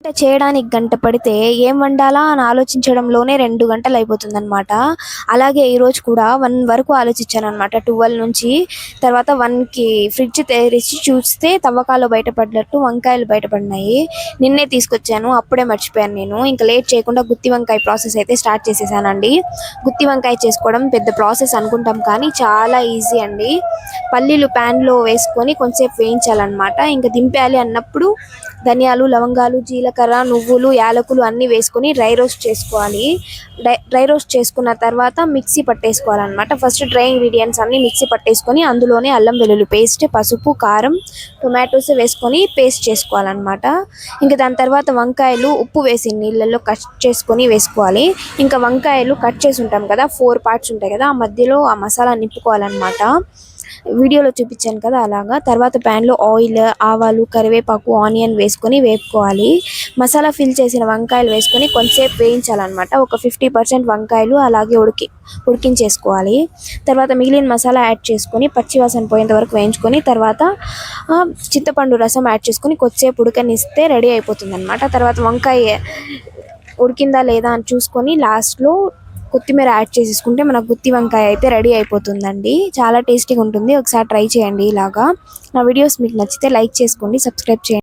వంట చేయడానికి గంట పడితే ఏం వండాలా అని ఆలోచించడంలోనే 2 గంటలు అయిపోతుందన్నమాట. అలాగే ఈరోజు కూడా 1 వరకు ఆలోచించానన్నమాట. 12 నుంచి తర్వాత 1కి ఫ్రిడ్జ్ తెరిచి చూస్తే తవ్వకాలు బయటపడినట్టు వంకాయలు బయటపడినాయి. నిన్నే తీసుకొచ్చాను. అప్పుడే మర్చిపోయాను నేను. ఇంకా లేట్ చేయకుండా గుత్తి వంకాయ ప్రాసెస్ అయితే స్టార్ట్ చేసేసానండి. గుత్తి వంకాయ చేసుకోవడం పెద్ద ప్రాసెస్ అనుకుంటాం కానీ చాలా ఈజీ అండి. పల్లీలు ప్యాన్‌లో వేసుకొని కొంచెంసేపు వేయించాలన్నమాట. ఇంకా దింపేయాలి అన్నప్పుడు ధనియాలు, లవంగాలు, జీలకర్ర, నువ్వులు, యాలకులు అన్నీ వేసుకొని డ్రై రోస్ట్ చేసుకోవాలి. డ్రై రోస్ట్ చేసుకున్న తర్వాత మిక్సీ పట్టేసుకోవాలన్నమాట. ఫస్ట్ డ్రై ఇంగ్రీడియంట్స్ అన్నీ మిక్సీ పట్టేసుకొని అందులోనే అల్లం వెల్లుల్లి పేస్ట్, పసుపు, కారం, టొమాటోస్ వేసుకొని పేస్ట్ చేసుకోవాలన్నమాట. ఇంకా దాని తర్వాత వంకాయలు ఉప్పు వేసి నీళ్ళల్లో కట్ చేసుకొని వేసుకోవాలి. ఇంకా వంకాయలు కట్ చేసి ఉంటాం కదా, 4 పార్ట్స్ ఉంటాయి కదా, ఆ మధ్యలో ఆ మసాలా నింపుకోవాలన్నమాట. వీడియోలో చూపించాను కదా అలాగా. తర్వాత ప్యాన్లో ఆయిల్, ఆవాలు, కరివేపాకు, ఆనియన్ వేసుకొని వేపుకోవాలి. మసాలా ఫిల్ చేసిన వంకాయలు వేసుకొని కొంచెంసేపు వేయించాలన్నమాట. ఒక 50% వంకాయలు అలాగే ఉడికించేసుకోవాలి. తర్వాత మిగిలిన మసాలా యాడ్ చేసుకొని పచ్చివాసన పోయేంత వరకు వేయించుకొని తర్వాత చింతపండు రసం యాడ్ చేసుకొని కొద్దిసేపు ఉడకనిస్తే రెడీ అయిపోతుందన్నమాట. తర్వాత వంకాయ ఉడికిందా లేదా అని చూసుకొని లాస్ట్లో కొత్తిమీర యాడ్ చేసేసుకుంటే మన గుత్తి వంకాయ అయితే రెడీ అయిపోతుందండి. చాలా టేస్టీగా ఉంటుంది. ఒకసారి ట్రై చేయండి ఇలాగా. నా వీడియోస్ మీకు నచ్చితే లైక్ చేసుకోండి, సబ్స్క్రైబ్ చేయండి.